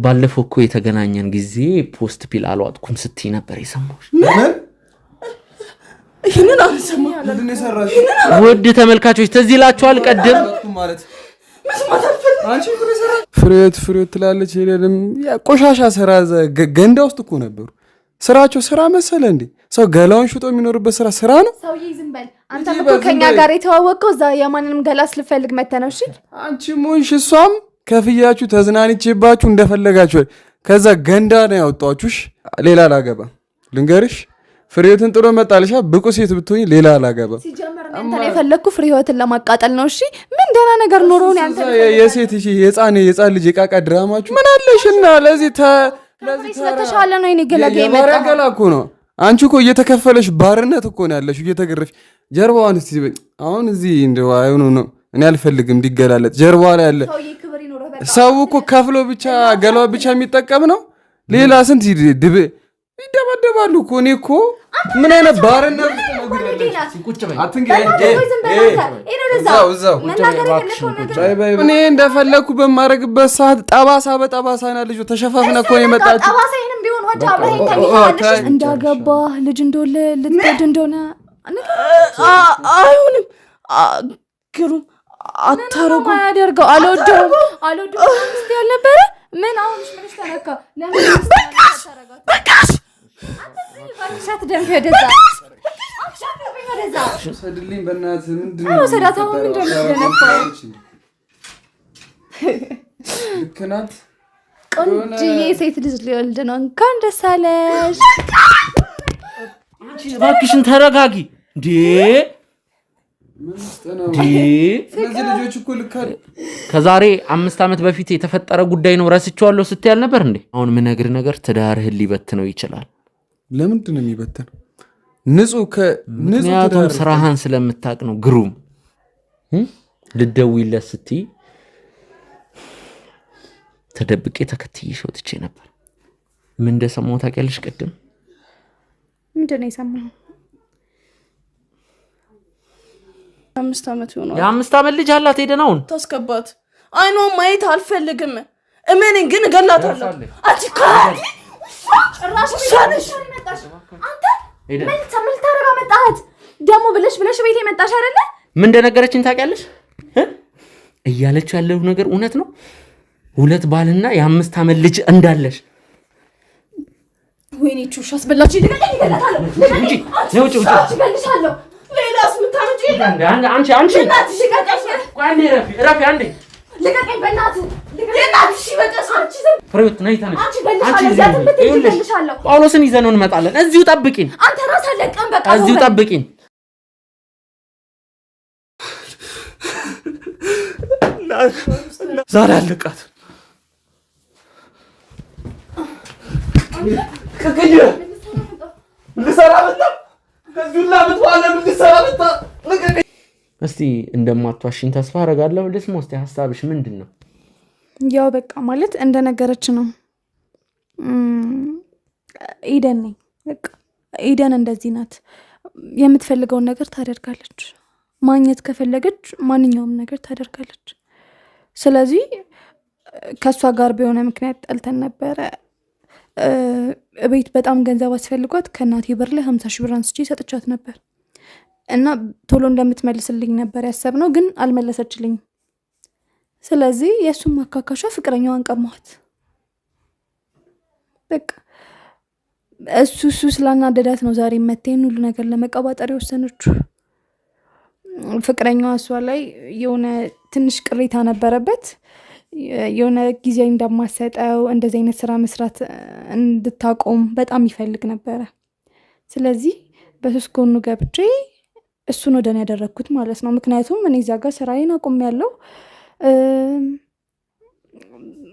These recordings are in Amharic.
ባለፈው እኮ የተገናኘን ጊዜ ፖስት ፒል አልዋጥኩም ስትይ ነበር የሰማሁሽ። ይሄንን አንሰማ ምንድነው የሰራሽ? ውድ ተመልካቾች ተዚህ ይላችኋል ቀደም ማለት አንቺ ምን ሰራሽ? ፍሬት ትላለች። ይሄንም ቆሻሻ ስራ ገንዳ ውስጥ እኮ ነበሩ። ስራቸው ስራ መሰለ እንዴ? ሰው ገላውን ሽጦ የሚኖርበት ስራ ነው። ሰውዬ ዝም በል አንተ። እኮ ከኛ ጋር የተዋወቀው እዛ የማንንም ገላስ ልፈልግ መተነው። እሺ አንቺ ሞንሽ እሷም ከፍያችሁ ተዝናንቼባችሁ እንደፈለጋችሁ ከዛ ገንዳ ነው ያወጣችሁሽ። ሌላ አላገባ ልንገርሽ፣ ፍሬህይወትን ጥሎ መጣልሻ። ብቁ ሴት ብትሆኚ ሌላ አላገባ። ሲጀመር አንተ ነው የፈለኩ ፍሬህይወትን ለማቃጠል ነው። እሺ ምን ደህና ነገር ኖሮው ነው አንተ የሴት እሺ የጻን ልጅ የቃቃ ድራማችሁ ምን አለሽና ለዚህ ስለተሻለ ነው እኔ ገላጋ የመጣው እኮ ነው። አንቺ እኮ እየተከፈለሽ ባርነት እኮ ነው ያለሽ እየተገረፍሽ። ጀርባዋን እስቲ አሁን እዚህ እንደው አይሆኑ ነው እኔ አልፈልግም እንዲገላለጥ። ጀርባዋ ላይ ያለ ሰው እኮ ከፍሎ ብቻ ገላው ብቻ የሚጠቀም ነው። ሌላ ስንት ይደባደባሉ እኮ። እኔ እኮ ምን አይነት ባርነት ነው እኔ እንደፈለኩ በማረግበት ሰዓት ጠባሳ በጠባሳ ና ልጁ ተሸፋፍነ እኮ የመጣችው እንዳገባ ልጅ እንደወለ ልትወድ እንደሆነ አይሆንም። ግሩም አታረጉ ያደርገው አልወደውም እስቲ ያልነበረ ምን አሁን ምንሽ ተነካ? ለምን ታረጋት? በቃሽ አንተ ደምፍ ወደዛ ወደዛ ሰድልኝ በእናትህ። ምንድነው ሰዳታው ምንድነው ልክናት ቆንጆዬ ሴት ልጅ ሊወልድ ነው። እንኳን ደስ አለሽ። አንቺ እባክሽን ተረጋጊ እንዴ! እነዚህ ልጆች እኮ ልካል ከዛሬ 5 ዓመት በፊት የተፈጠረ ጉዳይ ነው ረስቼዋለሁ ስትይ አልነበር እንዴ? አሁን ምን ነገር ትዳርህን ሊበትነው ይችላል። ለምንድን ነው የሚበተነው? ምክንያቱም ስራህን ስለምታውቅ ነው። ግሩም ልደውይለት ስትይ ተደብቄ ተከትዬሽ ወጥቼ ነበር። ምን እንደሰማሁ ታውቂያለሽ? ቅድም ምንድን ነው የሰማኸው? 5 ዓመት ሆኗል። የ5 ዓመት ልጅ አላት። ሄደን አሁን ታስከባት። አይኗ ማየት አልፈልግም። እመኔን ግን እገላታለሁ። አንቺ ካዲ ጭራሽ ሻንሽ አንተ ምን ተመልታረጋ መጣት ደሞ ብለሽ ቤቴ መጣሽ አይደለ? ምን እንደነገረችኝ ታውቂያለሽ? እያለች ያለው ነገር እውነት ነው። 2 ባልና የ5 ዓመት ልጅ እንዳለሽ። ወይኔ ቹሽ አስበላች። ይገላታለሁ እንጂ ለውጭ ይገልሻለሁ። ሌላስ ምታመጪ አንቺ እናትሽ ይቀቀሽ። ቋንዴ ረፊ አንዴ ልቀቀኝ በእናትህ ልቀቀኝ። ይበቃሽ። አንቺ ፍሬህይወት ነይ ተነሽ። አንቺ ጳውሎስን ይዘን እንመጣለን። እዚሁ ጠብቂን። አንተ ራስህ ለቀን በቃ እዚሁ ጠብቂን። ዛሬ አለቃት ከከጀ ልሰራ መጣ ከጁላ ምትዋለ ልሰራ መጣ። እስቲ እንደማትዋሽኝ ተስፋ አደርጋለሁ። ልስማ እስቲ ሐሳብሽ ምንድነው? ያው በቃ ማለት እንደነገረች ነው። ኤደን ነኝ በቃ ኤደን እንደዚህ ናት። የምትፈልገውን ነገር ታደርጋለች። ማግኘት ከፈለገች ማንኛውም ነገር ታደርጋለች። ስለዚህ ከሷ ጋር በሆነ ምክንያት ጠልተን ነበረ። ቤት በጣም ገንዘብ አስፈልጓት ከናቴ ብር ላይ 50 ሺህ ብር አንስቼ ሰጥቻት ነበር እና ቶሎ እንደምትመልስልኝ ነበር ያሰብነው፣ ግን አልመለሰችልኝም። ስለዚህ የሱም ማካካሻ ፍቅረኛዋን ቀማት። በቃ እሱ ስላናደዳት ነው ዛሬ መተን ሁሉ ነገር ለመቀባጠር የወሰነችው። ፍቅረኛዋ እሷ ላይ የሆነ ትንሽ ቅሬታ ነበረበት። የሆነ ጊዜ እንደማሰጠው እንደዚህ አይነት ስራ መስራት እንድታቆም በጣም ይፈልግ ነበረ። ስለዚህ በሶስት ጎኑ ገብቼ እሱን ወደኔ ያደረኩት ማለት ነው። ምክንያቱም እኔ እዛ ጋር ስራዬን አቆሚያለሁ።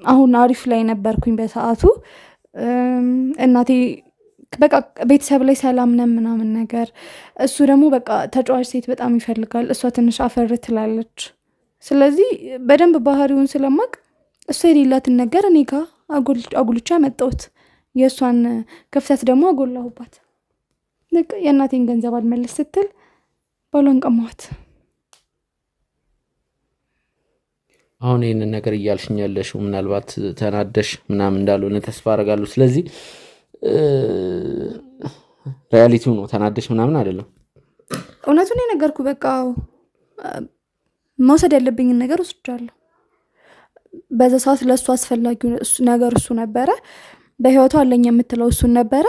አሁን አሪፍ ላይ ነበርኩኝ በሰዓቱ። እናቴ በቃ ቤተሰብ ላይ ሰላም ነን ምናምን ነገር። እሱ ደግሞ በቃ ተጫዋች ሴት በጣም ይፈልጋል። እሷ ትንሽ አፈር ትላለች። ስለዚህ በደንብ ባህሪውን ስለማቅ እሷ የሌላትን ነገር እኔ ጋር አጉልቻ መጣሁት። የእሷን ክፍተት ደግሞ አጎላሁባት። በቃ የእናቴን ገንዘብ አልመልስ ስትል ባሏን ቀማኋት። አሁን ይህንን ነገር እያልሽኝ ያለሽው ምናልባት ተናደሽ ምናምን እንዳልሆነ ተስፋ አደርጋለሁ። ስለዚህ ሪያሊቲው ነው፣ ተናደሽ ምናምን አይደለም። እውነቱን የነገርኩ በቃ መውሰድ ያለብኝን ነገር ወስጃለሁ። በዛ ሰዓት ለእሱ አስፈላጊው ነገር እሱ ነበረ። በህይወቷ አለኝ የምትለው እሱን ነበረ።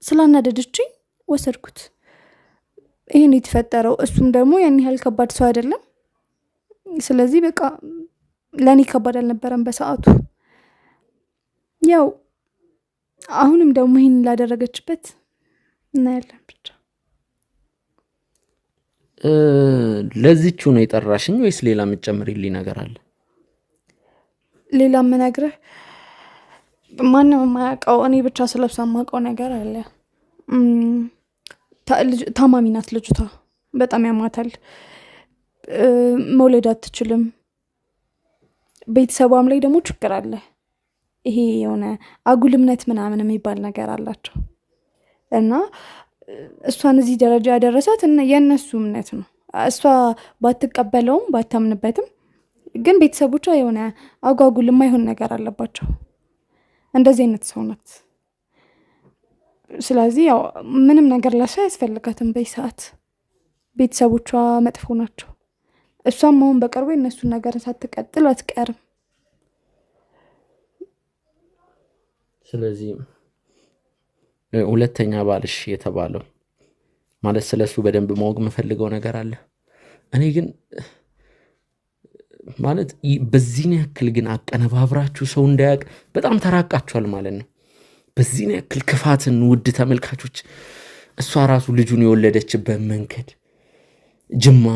ስላናደደችኝ ወሰድኩት። ይህን የተፈጠረው እሱም ደግሞ ያን ያህል ከባድ ሰው አይደለም። ስለዚህ በቃ ለእኔ ከባድ አልነበረም በሰዓቱ። ያው አሁንም ደግሞ ይህን ላደረገችበት እናያለን ብቻ። ለዚቹ ነው የጠራሽኝ ወይስ ሌላ የምትጨምሪልኝ ነገር አለ? ሌላ የምነግርህ ማንም የማያውቀው እኔ ብቻ ስለብሳ የማውቀው ነገር አለ። ታማሚ ናት ልጅቷ፣ በጣም ያማታል። መውለድ አትችልም። ቤተሰቧም ላይ ደግሞ ችግር አለ። ይሄ የሆነ አጉል እምነት ምናምን የሚባል ነገር አላቸው እና እሷን እዚህ ደረጃ ያደረሳት የእነሱ እምነት ነው። እሷ ባትቀበለውም ባታምንበትም ግን ቤተሰቦቿ የሆነ አጓጉል የማይሆን ነገር አለባቸው። እንደዚህ አይነት ሰው ናት። ስለዚህ ያው ምንም ነገር ለሷ ያስፈልጋትም በሰዓት ቤተሰቦቿ መጥፎ ናቸው። እሷም አሁን በቅርቡ የእነሱን ነገር ሳትቀጥል አትቀርም። ስለዚህ ሁለተኛ ባልሽ የተባለው ማለት ስለሱ በደንብ ማወቅ የምፈልገው ነገር አለ። እኔ ግን ማለት በዚህን ያክል ግን አቀነባብራችሁ ሰው እንዳያውቅ በጣም ተራቃችኋል ማለት ነው። በዚህን ያክል ክፋትን ውድ ተመልካቾች፣ እሷ ራሱ ልጁን የወለደችበት መንገድ ጅማ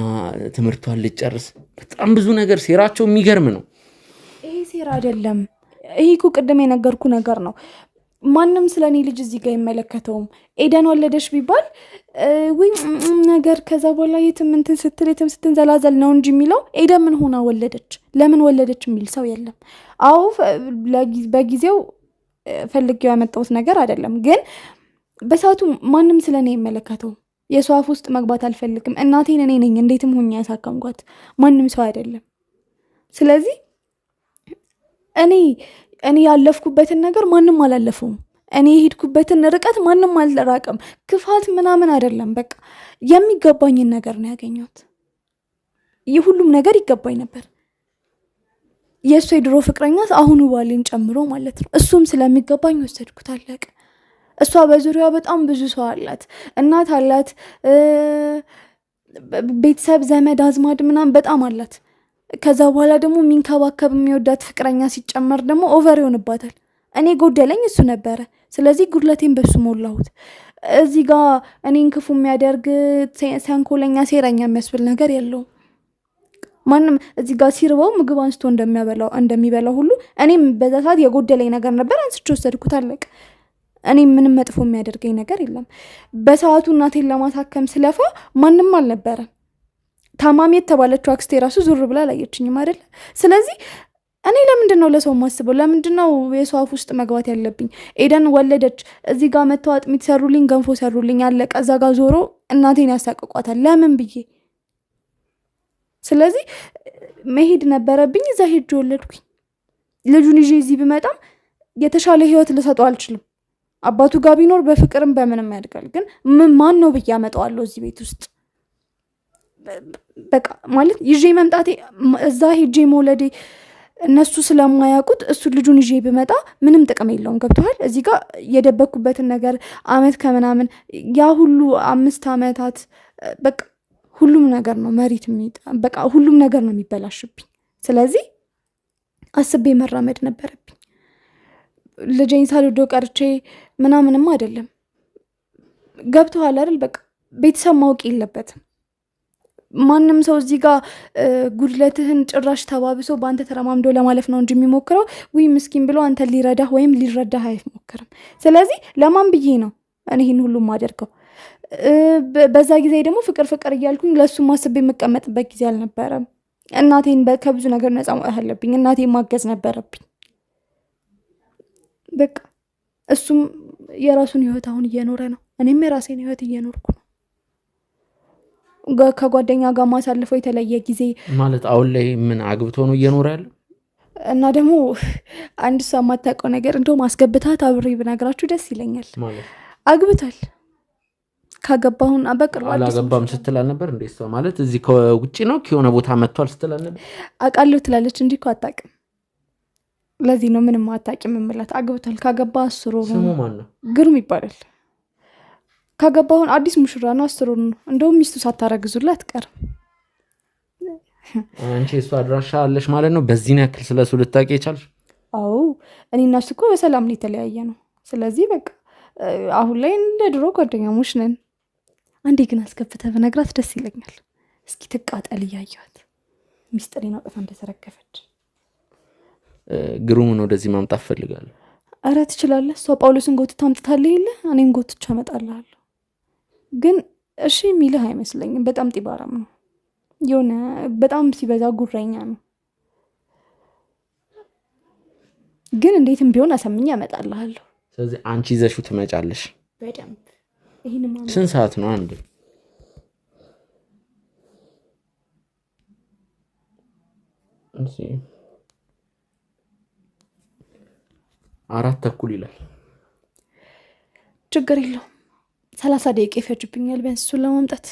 ትምህርቷን ልጨርስ በጣም ብዙ ነገር ሴራቸው የሚገርም ነው። ይሄ ሴራ አይደለም። ይሄ እኮ ቅድም የነገርኩ ነገር ነው። ማንም ስለኔ ልጅ እዚህ ጋር አይመለከተውም። ኤደን ወለደሽ ቢባል ወይ ነገር ከዛ በኋላ የትም እንትን ስትል የትም ስትንዘላዘል ነው እንጂ የሚለው ኤደን ምን ሆና ወለደች፣ ለምን ወለደች የሚል ሰው የለም። አዎ በጊዜው ፈልጌው ያመጣሁት ነገር አይደለም፣ ግን በሰዓቱ ማንም ስለኔ አይመለከተውም። የሰው አፍ ውስጥ መግባት አልፈልግም። እናቴን እኔ ነኝ እንዴትም ሆኜ ያሳከምኳት፣ ማንም ሰው አይደለም። ስለዚህ እኔ ያለፍኩበትን ነገር ማንም አላለፈውም። እኔ የሄድኩበትን ርቀት ማንም አልራቀም። ክፋት ምናምን አይደለም። በቃ የሚገባኝን ነገር ነው ያገኘሁት። የሁሉም ነገር ይገባኝ ነበር። የእሱ የድሮ ፍቅረኛ አሁኑ ባሌን ጨምሮ ማለት ነው። እሱም ስለሚገባኝ ወሰድኩት፣ አለቀ። እሷ በዙሪያዋ በጣም ብዙ ሰው አላት፣ እናት አላት፣ ቤተሰብ ዘመድ አዝማድ ምናምን በጣም አላት። ከዛ በኋላ ደግሞ የሚንከባከብ የሚወዳት ፍቅረኛ ሲጨመር ደግሞ ኦቨር ይሆንባታል። እኔ ጎደለኝ እሱ ነበረ። ስለዚህ ጉድለቴን በሱ ሞላሁት። እዚህ ጋር እኔን ክፉ የሚያደርግ ሲያንኮለኛ ሴረኛ የሚያስብል ነገር የለውም። ማንም እዚህ ጋር ሲርበው ምግብ አንስቶ እንደሚበላው ሁሉ እኔም በዛ ሰዓት የጎደለኝ ነገር ነበር፣ አንስቼ ወሰድኩት፣ አለቀ። እኔም ምንም መጥፎ የሚያደርገኝ ነገር የለም። በሰዓቱ እናቴን ለማሳከም ስለፋ ማንም አልነበረም። ታማሚ የተባለችው አክስቴ ራሱ ዙር ብላ አላየችኝም አይደለ? ስለዚህ እኔ ለምንድን ነው ለሰው ማስበው? ለምንድን ነው የሰው አፍ ውስጥ መግባት ያለብኝ? ኤደን ወለደች፣ እዚህ ጋር መተው አጥሚት ሰሩልኝ፣ ገንፎ ሰሩልኝ፣ አለቀ። እዛ ጋር ዞሮ እናቴን ያሳቅቋታል። ለምን ብዬ ስለዚህ መሄድ ነበረብኝ። እዛ ሄጅ ወለድኩኝ። ልጁን ይዤ እዚህ ብመጣም የተሻለ ህይወት ልሰጠው አልችልም። አባቱ ጋር ቢኖር በፍቅርም በምንም ያድጋል። ግን ማን ነው ብዬ አመጣዋለሁ እዚህ ቤት ውስጥ? በቃ ማለት ይዤ መምጣቴ እዛ ሄጄ መውለዴ እነሱ ስለማያውቁት እሱ ልጁን ይዤ ብመጣ ምንም ጥቅም የለውም። ገብቶሃል? እዚህ ጋር የደበኩበትን ነገር አመት ከምናምን ያ ሁሉ 5 ዓመታት በቃ ሁሉም ነገር ነው መሬት በቃ ሁሉም ነገር ነው የሚበላሽብኝ። ስለዚህ አስቤ መራመድ ነበረብኝ። ልጄን ሳልወደው ቀርቼ ምናምንም አይደለም። ገብቶሃል አይደል? በቃ ቤተሰብ ማወቅ የለበትም። ማንም ሰው እዚህ ጋር ጉድለትህን ጭራሽ ተባብሶ በአንተ ተረማምዶ ለማለፍ ነው እንጂ የሚሞክረው ወይ ምስኪን ብሎ አንተ ሊረዳህ ወይም ሊረዳህ አይሞክርም። ስለዚህ ለማን ብዬ ነው እኔ ይህን ሁሉ ማደርገው? በዛ ጊዜ ደግሞ ፍቅር እያልኩኝ ለእሱ ማስቤ የምቀመጥበት ጊዜ አልነበረም። እናቴን ከብዙ ነገር ነፃ ማውጣት አለብኝ። እናቴን ማገዝ ነበረብኝ። በቃ እሱም የራሱን ህይወት አሁን እየኖረ ነው። እኔም የራሴን ህይወት እየኖርኩ ነው። ከጓደኛ ጋር ማሳልፈው የተለየ ጊዜ ማለት አሁን ላይ ምን አግብቶ ነው እየኖረ ያለው? እና ደግሞ አንድ ሰው የማታውቀው ነገር እንደውም አስገብታት አብሬ ብነግራችሁ ደስ ይለኛል። አግብቷል። ካገባሁን በቅርቡ አላገባም ስትል አልነበር እንዴ? እሷ ማለት እዚህ ከውጭ ነው ከሆነ ቦታ መጥቷል ስትል አልነበር? አውቃለሁ ትላለች እንጂ እኮ አታውቅም። ለዚህ ነው ምንም አታውቂም የምላት። አግብቷል። ካገባ 10 ወር ነው። ስሙ ማን ነው? ግሩም ይባላል። ካገባሁን አዲስ ሙሽራ ነው። 10 ወር ነው። እንደውም ሚስቱ ሳታረግዙላት አትቀርም። አንቺ እሱ አድራሻ አለሽ ማለት ነው? በዚህ ያክል ስለሱ ልታውቂ የቻልሽ? አዎ እኔና እሱ እኮ በሰላም ነው የተለያየ ነው። ስለዚህ በቃ አሁን ላይ እንደ ድሮ ጓደኛሞች ነን። አንዴ ግን አስከፍተህ በነግራት ደስ ይለኛል። እስኪ ትቃጠል እያየኋት ሚስጥሬን አውጥታ እንደተረገፈች። ግሩምን ወደዚህ ማምጣት ፈልጋለሁ። አረ ትችላለህ። እሷ ጳውሎስን ጎትታ አምጥታለህ የለ እኔም ጎትቻ እመጣልሃለሁ። ግን እሺ የሚልህ አይመስለኝም። በጣም ጢባራም ነው። የሆነ በጣም ሲበዛ ጉረኛ ነው። ግን እንዴትም ቢሆን አሰምኛ እመጣልሃለሁ። ስለዚህ አንቺ ይዘሽው ትመጫለሽ። በደንብ ስንት ሰዓት ነው? አንድ 4:30 ይላል። ችግር የለውም። 30 ደቂቃ ይፈጅብኛል ቢያንስ እሱን ለማምጣት።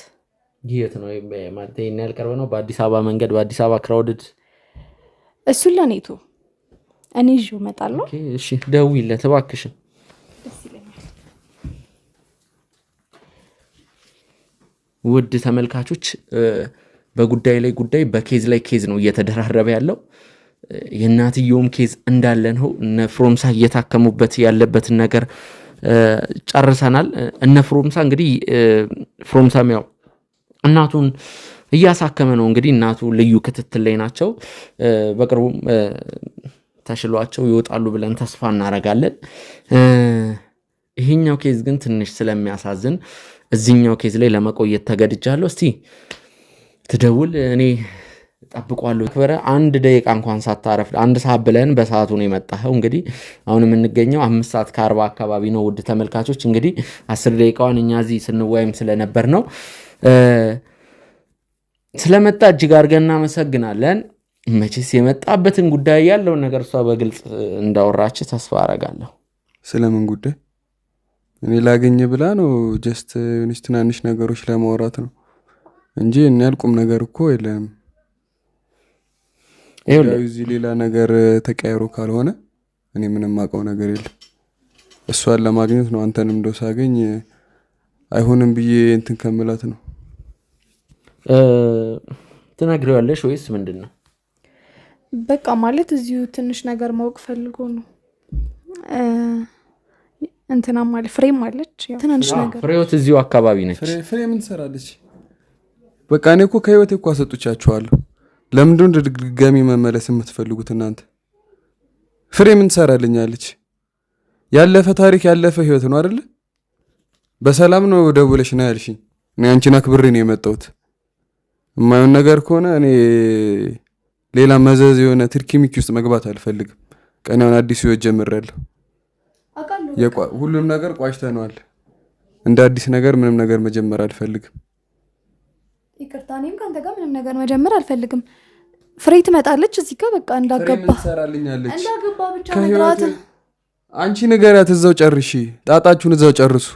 የት ነው ማለት? ይሄን ያልቀርበ ነው? በአዲስ አበባ መንገድ፣ በአዲስ አበባ ክራውድድ። እሱን ለኔቱ እኔ ይዤው እመጣለሁ። እሺ ደውይለት እባክሽን። ደስ ይለኛል። ውድ ተመልካቾች በጉዳይ ላይ ጉዳይ በኬዝ ላይ ኬዝ ነው እየተደራረበ ያለው። የእናትየውም ኬዝ እንዳለ ነው። እነ ፍሮምሳ እየታከሙበት ያለበትን ነገር ጨርሰናል። እነ ፍሮምሳ እንግዲህ ፍሮምሳም ያው እናቱን እያሳከመ ነው። እንግዲህ እናቱ ልዩ ክትትል ላይ ናቸው። በቅርቡም ተሽሏቸው ይወጣሉ ብለን ተስፋ እናደርጋለን። ይሄኛው ኬዝ ግን ትንሽ ስለሚያሳዝን እዚህኛው ኬዝ ላይ ለመቆየት ተገድጃለሁ። እስቲ ትደውል፣ እኔ ጠብቋለሁ። ክበረ 1 ደቂቃ እንኳን ሳታረፍድ 1 ሰዓት ብለን በሰዓቱ ነው የመጣኸው። እንግዲህ አሁን የምንገኘው 5:40 አካባቢ ነው። ውድ ተመልካቾች እንግዲህ 10 ደቂቃዋን እኛ እዚህ ስንወያይም ስለነበር ነው። ስለመጣ እጅግ አድርገን እናመሰግናለን። መቼስ የመጣበትን ጉዳይ ያለውን ነገር እሷ በግልጽ እንዳወራች ተስፋ አረጋለሁ። ስለምን ጉዳይ? እኔ ላገኘ ብላ ነው። ጀስት ትናንሽ ነገሮች ለማውራት ነው እንጂ ያልቁም ነገር እኮ የለም። እዚህ ሌላ ነገር ተቀያይሮ ካልሆነ እኔ ምንም አውቀው ነገር የለም። እሷን ለማግኘት ነው። አንተንም እንደው ሳገኝ አይሆንም ብዬ እንትን ከምላት ነው። ትነግሪዋለሽ ወይስ ምንድን ነው? በቃ ማለት እዚሁ ትንሽ ነገር ማወቅ ፈልጎ ነው። እንትና ማለት ፍሬም አለች፣ ትናንሽ ነገር። ፍሬዎት እዚሁ አካባቢ ነች። ፍሬ ምን ትሰራለች? በቃ እኔ እኮ ከህይወቴ እኮ አሰጡቻችኋለሁ። ለምንድን ነው ድጋሚ መመለስ የምትፈልጉት እናንተ? ፍሬ ምን ትሰራልኛለች? ያለፈ ታሪክ ያለፈ ህይወት ነው አይደለ? በሰላም ነው ደውለሽ ነው ያልሽኝ። እኔ አንቺን አክብሬ ነው የመጣሁት። የማይሆን ነገር ከሆነ እኔ ሌላ መዘዝ የሆነ ትርኪሚኪ ውስጥ መግባት አልፈልግም። ቀናውን አዲስ ህይወት ጀምሬያለሁ። ሁሉም ነገር ቋጭተነዋል። እንደ አዲስ ነገር ምንም ነገር መጀመር አልፈልግም። ይቅርታ፣ እኔም ከአንተ ጋር ምንም ነገር መጀመር አልፈልግም። ፍሬ ትመጣለች እዚህ ጋር በቃ እንዳገባ ብቻ ነግራት። አንቺ ንገሪያት፣ እዛው ጨርሺ፣ ጣጣችሁን እዛው ጨርሱ።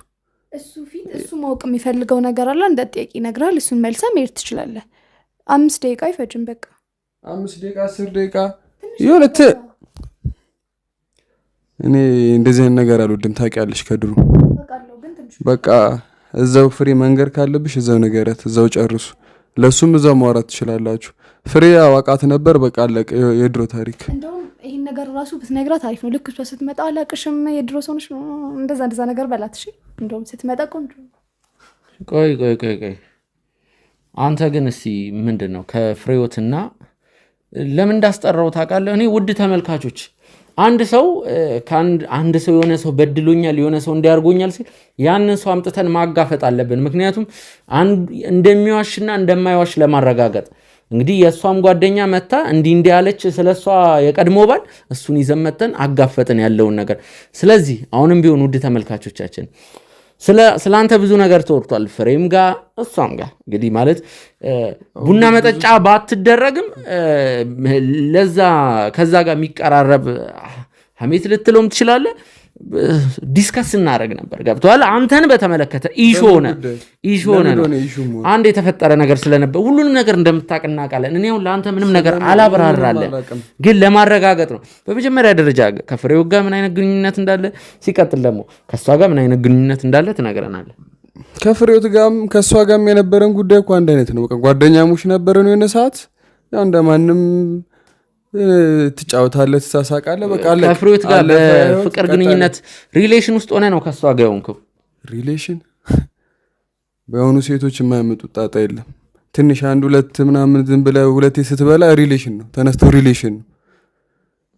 እሱ ፊት እሱ ማወቅ የሚፈልገው ነገር አለ። እንደ ጥያቄ ይነግራል። እሱን መልሰ መሄድ ትችላለህ። 5 ደቂቃ አይፈጅም። በቃ 5 ደቂቃ 10 ደቂቃ የሆነ እኔ እንደዚህ አይነት ነገር አልወድም። ታውቂያለሽ ከድሩ። በቃ እዛው ፍሬ መንገር ካለብሽ እዛው ንገሪያት፣ እዛው ጨርሱ። ለሱም እዛው ማውራት ትችላላችሁ። ፍሬ አዋቃት ነበር። በቃ አለቀ። የድሮ ታሪክ። እንደውም ይሄን ነገር ራሱ ብትነግራት አሪፍ ነው። ልክ እሷ ስትመጣ አላቅሽም የድሮ ሰው ነሽ እንደዛ ነገር በላት። እሺ እንደውም ስትመጣ ቆንጆ። ቆይ አንተ ግን እስቲ ምንድን ነው ከፍሬዎትና ለምን እንዳስጠራው ታውቃለህ? እኔ ውድ ተመልካቾች አንድ ሰው የሆነ ሰው በድሎኛል የሆነ ሰው እንዲያርጎኛል ሲል ያንን ሰው አምጥተን ማጋፈጥ አለብን። ምክንያቱም እንደሚዋሽና እንደማይዋሽ ለማረጋገጥ እንግዲህ የእሷም ጓደኛ መታ እንዲህ ያለች ስለሷ የቀድሞ ባል እሱን ይዘን መተን አጋፈጥን ያለውን ነገር። ስለዚህ አሁንም ቢሆን ውድ ተመልካቾቻችን ስለ አንተ ብዙ ነገር ተወርቷል። ፍሬም ጋር እሷም ጋር እንግዲህ ማለት ቡና መጠጫ ባትደረግም ለዛ ከዛ ጋር የሚቀራረብ ሐሜት ልትለውም ትችላለህ። ዲስከስ እናደርግ ነበር። ገብቶሃል? አንተን በተመለከተ ኢሹ ሆነ ነው አንድ የተፈጠረ ነገር ስለነበር ሁሉንም ነገር እንደምታውቅ እናውቃለን። እኔ አሁን ለአንተ ምንም ነገር አላብራራለን፣ ግን ለማረጋገጥ ነው። በመጀመሪያ ደረጃ ከፍሬው ጋር ምን አይነት ግንኙነት እንዳለ፣ ሲቀጥል ደግሞ ከእሷ ጋር ምን አይነት ግንኙነት እንዳለ ትነግረናለህ። ከፍሬው ጋርም ከእሷ ጋርም የነበረን ጉዳይ እኮ አንድ አይነት ነው። በቃ ጓደኛሞች ነበረን የሆነ ሰዓት፣ ያው እንደማንም ትጫወታለህ፣ ትሳሳቃለህ። በቃ አለ። ከፍሬዎት ጋር በፍቅር ግንኙነት ሪሌሽን ውስጥ ሆነ ነው ከሷ ጋር ሆንከው? ሪሌሽን በሆኑ ሴቶች የማያመጡት ጣጣ የለም። ትንሽ አንድ ሁለት ምናምን ዝም ብለህ ሁለቴ ስትበላ ሪሌሽን ነው፣ ተነስቶ ሪሌሽን ነው።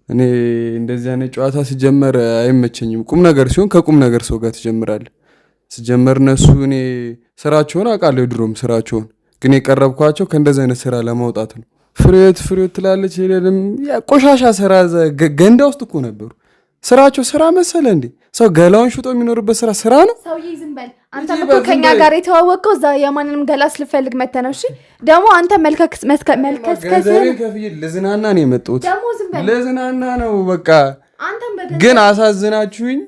እኔ እንደዚህ አይነት ጨዋታ ሲጀመር አይመቸኝም። ቁም ነገር ሲሆን ከቁም ነገር ሰው ጋር ትጀምራለህ። ሲጀመር እነሱ እኔ ስራቸውን አውቃለሁ፣ ድሮም ስራቸውን፣ ግን የቀረብኳቸው ከእንደዚህ አይነት ስራ ለማውጣት ነው። ፍሬዎት ትላለች። ቆሻሻ ስራ ገንዳ ውስጥ እኮ ነበሩ። ስራቸው ስራ መሰለ እንዴ? ሰው ገላውን ሽጦ የሚኖርበት ስራ ነው። ሰውዬ ዝም በል አንተ። እኮ ከኛ ጋር የተዋወቀው እዛ የማንንም ገላ ስለፈልግ መተህ ነው። እሺ ደግሞ አንተ ከፍዬ ልዝናና ነው የመጣሁት። ልዝናና ነው በቃ። ግን አሳዝናችሁኝ።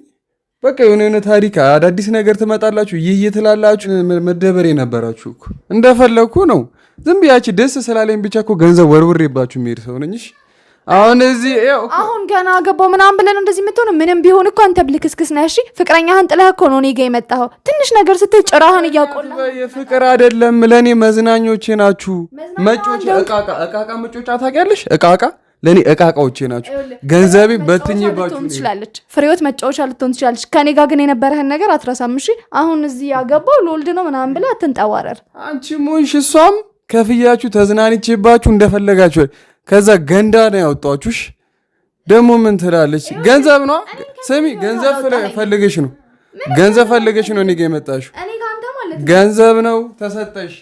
በቃ የሆነ ታሪክ አዳዲስ ነገር ትመጣላችሁ፣ ይህ ትላላችሁ። መደበሬ ነበራችሁ እኮ እንደፈለግኩ ነው። ዝም ብያች ደስ ስላለኝ ብቻ እኮ ገንዘብ ወርውሬባችሁ የሚሄድ ሰው ነኝ። አሁን እዚህ አሁን ገና ገባው ምናምን ብለን እንደዚህ የምትሆነው ምንም ቢሆን እኮ አንተ ብልክስክስ ነህ። እሺ ፍቅረኛህን ጥለህ እኮ ነው እኔ ጋ የመጣኸው። ትንሽ ነገር ስትል ጭራህን እያቆላ የፍቅር አይደለም ለእኔ መዝናኞቼ ናችሁ። መጮጫ እቃቃ መጮጫ ታውቂያለሽ? እቃቃ ለእኔ እቃቃዎቼ ናችሁ። ገንዘቤ በትኝባችሁ ትችላለች። ፍሬዎት መጫወቻ ልትሆን ትችላለች። ከኔ ጋር ግን የነበረህን ነገር አትረሳም። እሺ አሁን እዚህ ያገባው ለወልድ ነው ምናምን ብለህ አትንጠዋረር። አንቺ ሞንሽ እሷም ከፍያችሁ ተዝናንቼባችሁ እንደፈለጋችሁ ከዛ ገንዳ ነው ያወጣችሁሽ። ደግሞ ምን ትላለች? ገንዘብ ነው። ስሚ ገንዘብ ፈልገሽ ነው እኔ ጋር የመጣሽው። ገንዘብ ነው ተሰጠሽ።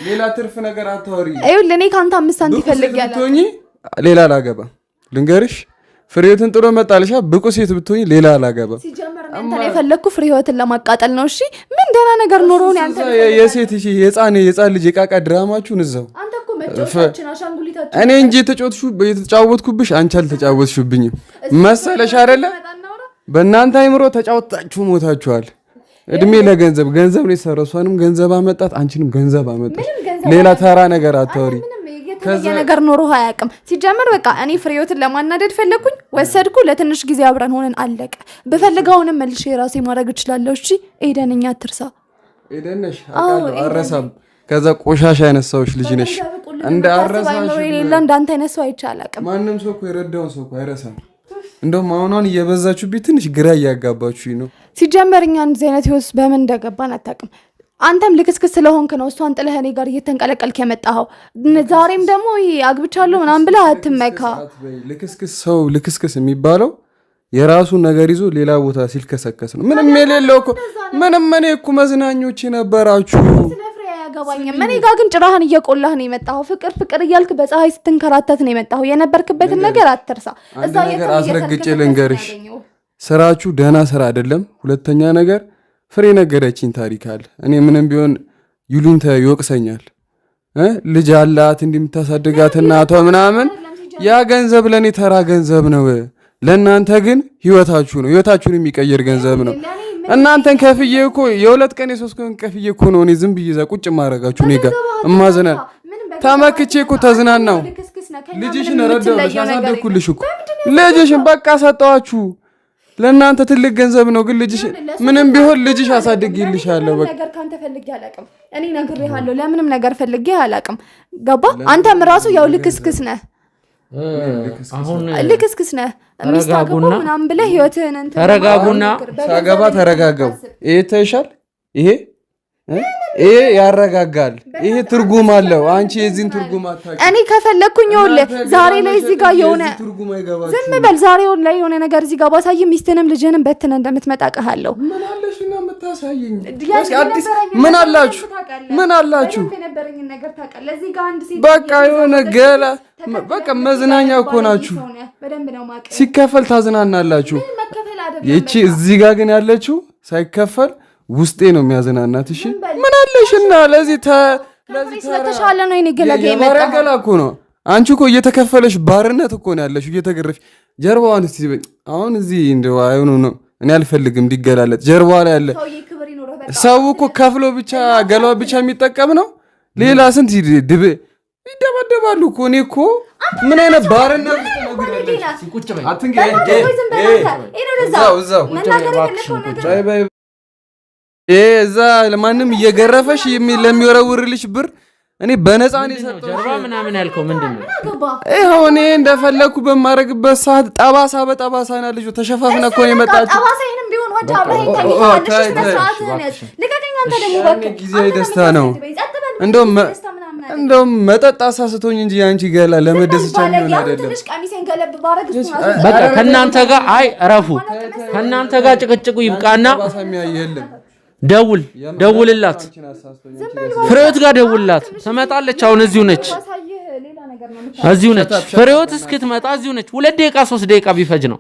ሌላ ትርፍ ነገር አታወሪ። ይኸውልህ እኔ ከአንተ 5 ሳንቲም ፈልጋለሁ። ሌላ አላገባ ልንገርሽ። ፍሬዎትን ጥሎ መጣልሻ። ብቁ ሴት ብትሆኚ ሌላ አላገባ። ሲጀመር አንተ ላይ ፈለግኩ ፍሬዎትን ለማቃጠል ነው። እሺ ምን ደህና ነገር ኖሮ ነው ያንተ የሴት እሺ የጻን ልጅ የቃቃ ድራማችሁን እዛው አንተ እኮ መጫወቻችን አሻንጉሊታችን እኔ እንጂ የተጫወትኩብሽ አንቺ አልተጫወትሽብኝም መሰለሽ አይደለ? በእናንተ አይምሮ ተጫወታችሁ ሞታችኋል። እድሜ ለገንዘብ ነው የሰራው። እሷንም ገንዘብ አመጣት፣ አንቺንም ገንዘብ አመጣት። ሌላ ተራ ነገር አታወሪ። ከዚህ ነገር ኖሮ አያውቅም። ሲጀመር በቃ እኔ ፍሬዎትን ለማናደድ ፈለኩኝ፣ ወሰድኩ። ለትንሽ ጊዜ አብረን ሆነን አለቀ። በፈልጋውንም መልሼ የራሴ ማድረግ እችላለሁ። እሺ ኤደንኛ አትርሳ። ኤደንሽ አረሳም። ከዛ ቆሻሻ ያነሳውሽ ልጅ ነሽ። እንደ አረሳሽ ሌላ እንዳንተ አይነት ሰው አይቼ አላውቅም። ማንም ሰው እኮ የረዳውን ሰው እኮ አይረሳም። እንደውም አሁን እየበዛችሁብኝ ትንሽ ግራ እያጋባችሁኝ ነው። ሲጀመር እኛ እንደዚህ አይነት ህይወት በምን እንደገባን አታውቅም። አንተም ልክስክስ ስለሆንክ ነው እሷን ጥለህ እኔ ጋር እየተንቀለቀልክ የመጣኸው። ዛሬም ደግሞ አግብቻለሁ ምናምን ብለህ አትመካ። ልክስክስ የሚባለው የራሱን ነገር ይዞ ሌላ ቦታ ሲልከሰከስ ነው። ምንም የሌለው እኮ ምንም። እኔ እኮ መዝናኞች ነበራችሁ። አያገባኝም። እኔ ጋር ግን ጭራህን እየቆላህ ነው የመጣኸው። ፍቅር እያልክ በፀሐይ ስትንከራተት ነው የመጣኸው። የነበርክበትን ነገር አትርሳ። እዛ ነገር አስረግጬ ልንገርሽ፣ ስራችሁ ደህና ስራ አይደለም። ሁለተኛ ነገር ፍሬ ነገረችኝ ታሪክ አለ። እኔ ምንም ቢሆን ይሉኝታ ይወቅሰኛል። ልጅ አላት እንደምታሳድጋት እናቷ ምናምን። ያ ገንዘብ ለኔ ተራ ገንዘብ ነው። ለእናንተ ግን ህይወታችሁ ነው። ህይወታችሁን የሚቀየር ገንዘብ ነው። እናንተን ከፍዬ እኮ የ2 ቀን የ3 ቀን ከፍዬ እኮ ነው እኔ ዝም ብዬ እዛ ቁጭ ማረጋችሁ። እኔ ጋር እማዘናል ተመክቼ እኮ ተዝናናው። ልጅሽን ረዳው አሳደግኩልሽ እኮ ልጅሽን በቃ ሰጠዋችሁ። ለእናንተ ትልቅ ገንዘብ ነው። ግን ልጅሽ ምንም ቢሆን ልጅሽ አሳድግልሻለሁ። በቃ ነገር ካንተ ፈልጌ አላውቅም። እኔ ነግሬሃለሁ፣ ለምንም ነገር ፈልጌ አላውቅም። ገባ? አንተም ራሱ ያው ልክስክስ ነህ። አሁን ልክስክስ ነህ። ሚስታገባ ምናምን ብለህ ህይወትህን እንትን ተረጋጉና ሳገባ ተረጋጋው። ይሄ ተይሻል። ይሄ ያረጋጋል። ይሄ ትርጉም አለው። አንቺ የዚህን ትርጉም አታውቂም። እኔ ከፈለኩኝ ይኸውልህ ዛሬ ላይ እዚህ ጋር የሆነ ዝም በል። ዛሬ ላይ የሆነ ነገር እዚህ ጋር ባሳይ ሚስትንም ልጅንም በትነ እንደምትመጣ ቀሃለሁ። ምን አለሽና የምታሳይኝ? አዲስ ምን አላችሁ? ምን አላችሁ? በቃ የሆነ ገላ በቃ መዝናኛ እኮ ናችሁ። ሲከፈል ታዝናናላችሁ። ይቺ እዚህ ጋር ግን ያለችው ሳይከፈል ውስጤ ነው የሚያዝናናት። እሺ ምን አለሽና ለዚህ ስለተሻለ ነው እኔ ገላጋ የመጣው ገላ እኮ ነው። አንቺ እኮ እየተከፈለሽ ባርነት እኮ ነው ያለሽ እየተገረፍሽ። ጀርባዋን እስቲ አሁን እዚህ እንደው አይሆኑ ነው እኔ አልፈልግም እንዲገላለጥ። ጀርባዋ ላይ ያለ ሰው እኮ ከፍሎ ብቻ ገላዋ ብቻ የሚጠቀም ነው። ሌላ ስንት ይደባደባሉ እኮ። እኔ እኮ ምን አይነት ባርነት እዛ ለማንም እየገረፈሽ ለሚወረውርልሽ ብር እኔ በነፃ ነው የሰጠው። ጀርባ ምናምን ያልከው ምንድነው? ይኸው እኔ እንደፈለኩ በማረግበት ሰዓት ጠባሳ በጠባሳ ና ልጁ ተሸፋፍነ እኮ ነው የመጣችው። ጠባሳይንም ቢሆን ወደ አብረህ ከሚታለሽ መስዋዕትህን ልቀቀኝ። አንተ ደግሞ እባክህ ጊዜያዊ ደስታ ነው። እንደውም መጠጥ አሳስቶኝ እንጂ ያንቺ ገላ ለመደሰቻ የሚሆን አይደለም። በቃ ከእናንተ ጋር እረፉ። ከእናንተ ጋር ጭቅጭቁ ይብቃና ደውልላት፣ ፍሬዎት ጋር ደውልላት። ትመጣለች። አሁን እዚሁ ነች። ፍሬዎት እስክትመጣ እዚሁ ነች። 2 ደቂቃ 3 ደቂቃ ቢፈጅ ነው።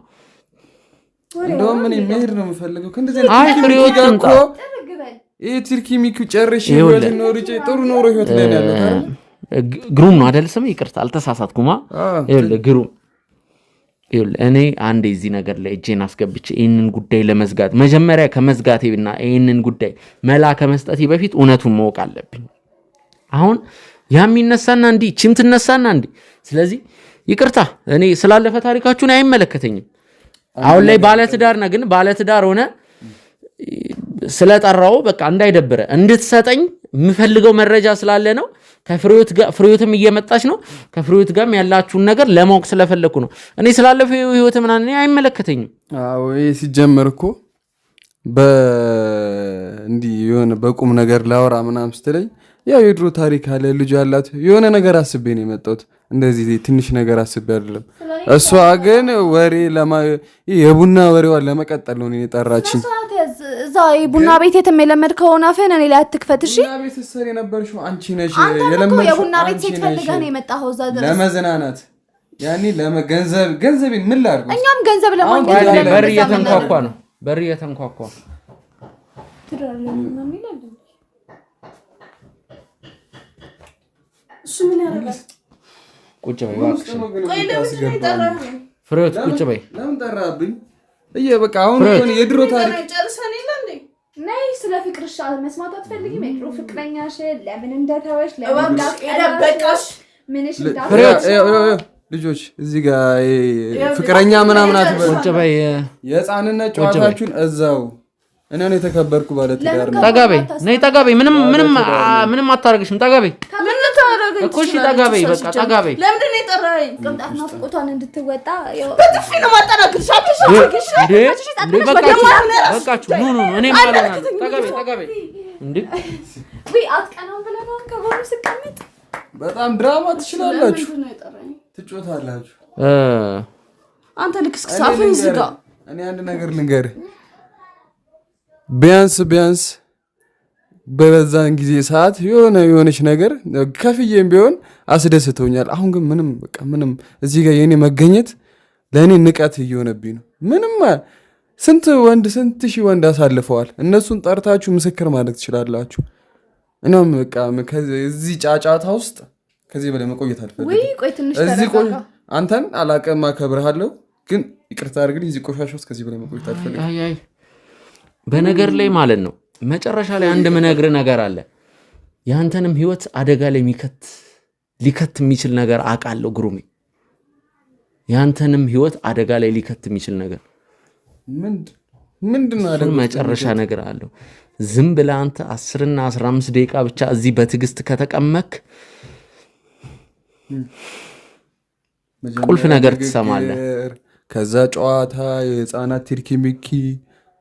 እንደውም ምን መሄድ ነው የምፈልገው ከእንደዚህ ፍሬዎት ትምጣ። ይሄ ትርኪ ሚኩ ጨርሽ ህይወት ኖር ጥሩ ኖሮ ህይወት ላይ ያለው ግሩም ነው አይደል? ስም ይቅርታ አልተሳሳትኩማ። ግሩም እኔ አንዴ እዚህ ነገር ላይ እጄን አስገብቼ ይህንን ጉዳይ ለመዝጋት መጀመሪያ ከመዝጋቴና ይህንን ጉዳይ መላ ከመስጠቴ በፊት እውነቱን ማወቅ አለብኝ። አሁን ያም ይነሳና እንዲህ ቺም ትነሳና እንዲህ። ስለዚህ ይቅርታ እኔ ስላለፈ ታሪካችሁን አይመለከተኝም። አሁን ላይ ባለትዳር ነህ፣ ግን ባለትዳር ሆነ ስለጠራው በቃ እንዳይደብረ እንድትሰጠኝ የምፈልገው መረጃ ስላለ ነው። ፍሬዎትም እየመጣች ነው። ከፍሬዎት ጋርም ያላችሁን ነገር ለማወቅ ስለፈለኩ ነው። እኔ ስላለፈው ህይወት ምናምን አይመለከተኝም። አዎ ይሄ ሲጀመር እኮ እንዲህ የሆነ በቁም ነገር ላወራ ምናምን ስትለኝ ያው የድሮ ታሪክ አለ ልጅ ያላት የሆነ ነገር አስቤ ነው የመጣሁት። እንደዚህ ትንሽ ነገር አስቤ አይደለም። እሷ ግን ወሬ የቡና ወሬዋን ለመቀጠል ነው እኔን የጠራችኝ። እዛ ቡና ቤት የለመድከውን አፍህን እኔ ላይ አትክፈት። እሺ ቡና ቤት ስትሰሪ የነበርሽው አንቺ ነሽ። የለመድሽው የቡና ቤት ስትፈልገህ ነው የመጣኸው እዛ ድረስ ለመዝናናት። ያኔ ገንዘቤን ምን ላድርገው? እኛም ገንዘብ ለማግኘት በር እየተንኳኳ ነው። በር እየተንኳኳ እሱ ምን ያደርጋል? ቁጭ በይ እባክሽ። ፍሬዎት ቁጭ በይ። ለምን ጠራብኝ? በቃ አሁን የድሮ ታሪክ ጨርሰን የለ እንዴ? ነይ ስለ ፍቅርሽ መስማት አትፈልጊም? የድሮ ፍቅረኛሽ ለምን እንደተወሽ ለበቃሽ ምንሽ ልጆች እዚህ ጋር ፍቅረኛ ምናምን አትበሉ። ቁጭ በይ። የህፃንነት ጨዋታችሁን እዛው እኔ ነው የተከበርኩ ባለትዳር ነው። ጠጋበይ ነይ ጠጋበይ። ምንም አታረግሽም። ጠጋበይ እኮ እሺ ጠጋበይ። በቃ ጠጋበይ። ለምንድን ነው የጠራኸኝ? ቅምጣት ናፍቆቷን እንድትወጣ በጥፊ ነው ማጠናክርሽ። በቃችሁ ኑ እኔ ማለና ጠጋበይ እንዴ ወይ አትቀናም ብለህ ነው ከሆነ ስቀመጥ በጣም ድራማ ትችላላችሁ፣ ትጮታላችሁ። አንተ ልክስክስ አፍህን ዝጋ። እኔ አንድ ነገር ልንገርህ፣ ቢያንስ በበዛን ጊዜ ሰዓት የሆነች ነገር ከፍዬም ቢሆን አስደስተውኛል። አሁን ግን ምንም እዚህ ጋር የኔ መገኘት ለእኔ ንቀት እየሆነብኝ ነው። ስንት ሺህ ወንድ አሳልፈዋል። እነሱን ጠርታችሁ ምስክር ማድረግ ትችላላችሁ። እናም እዚህ ጫጫታ ውስጥ ከዚህ በላይ መቆየት አልፈልግም። አንተን አላቅም፣ አከብርሃለሁ፣ ግን ይቅርታ አድርግልኝ። እዚህ ቆሻሻ ውስጥ ከዚህ በላይ መቆየት አልፈልግም። በነገር ላይ ማለት ነው መጨረሻ ላይ አንድ ምነግርህ ነገር አለ። ያንተንም ህይወት አደጋ ላይ ሊከት የሚችል ነገር አውቃለሁ ግሩሜ። ያንተንም ህይወት አደጋ ላይ ሊከት የሚችል ነገር ምንድነው? አደጋ መጨረሻ ነገር አለው። ዝም ብለህ አንተ 10 እና 15 ደቂቃ ብቻ እዚህ በትዕግስት ከተቀመክ ቁልፍ ነገር ትሰማለህ። ከዛ ጨዋታ የህፃናት ቲርኪሚኪ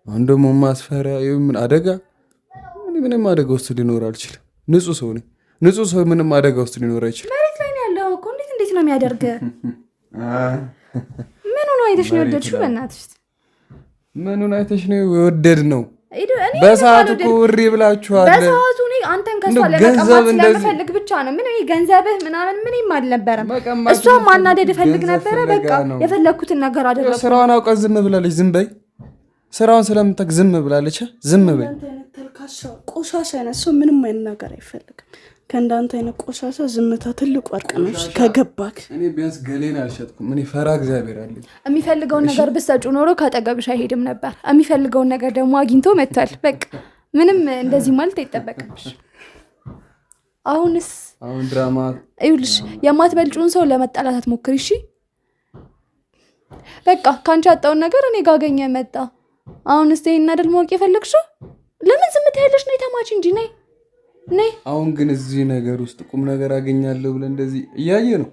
አሁን ደግሞ ማስፈሪያ ምን አደጋ? ምንም አደጋ ውስጥ ሊኖር አልችልም። ንጹህ ሰው ነኝ። ንጹህ ሰው ምንም አደጋ ውስጥ ሊኖር አይችልም። መሬት ላይ ነው ያለው እኮ። እንዴት ነው የሚያደርገው? ምኑን አይተሽ ነው የወደድሽው? በእናትሽ ምኑን አይተሽ ነው የወደድ ነው? በሰዓቱ እኮ ውሪ ብላችኋል። በሰዓቱ እኔ አንተን ከሷ ለመቀማት ስለምፈልግ ብቻ ነው። ምን ገንዘብህ ምንም አልነበረም። እሷን ማናደድ እፈልግ ነበረ። በቃ የፈለግኩትን ነገር አደረኩ። ስራዋን አውቀ ዝም ብላለች። ዝም በይ ስራውን ስለምታውቅ ዝም ብላለች። ዝም በይ። እንዳንተ አይነት ተልካሻ ቆሻሻ አይነት ሰው ምንም አይነት ነገር አይፈልግም። ከእንዳንተ አይነት ቆሻሻ ዝምታ ትልቅ ወርቅ ነው። ከገባክ እኔ ቢያንስ ገሌን አልሸጥኩም። እኔ ፈራ እግዚአብሔር አለኝ። የሚፈልገውን ነገር ብትሰጩ ኖሮ ካጠገብሽ አይሄድም ነበር። የሚፈልገውን ነገር ደግሞ አግኝቶ መጥቷል። በቃ ምንም እንደዚህ ማለት አይጠበቅብሽ። አሁን ድራማ ይኸውልሽ፣ የማትበልጪውን ሰው ለመጣላት አትሞክሪ እሺ። በቃ ካንቺ ያጣውን ነገር እኔ ጋር አገኘ መጣ። አሁን እስቲ ይሄን አይደል ማወቅ የፈለግሽው? ለምን ዝም ትያለሽ? ነይ ተማች እንጂ ነይ። አሁን ግን እዚህ ነገር ውስጥ ቁም ነገር አገኛለሁ ብለን እንደዚህ እያየ ነው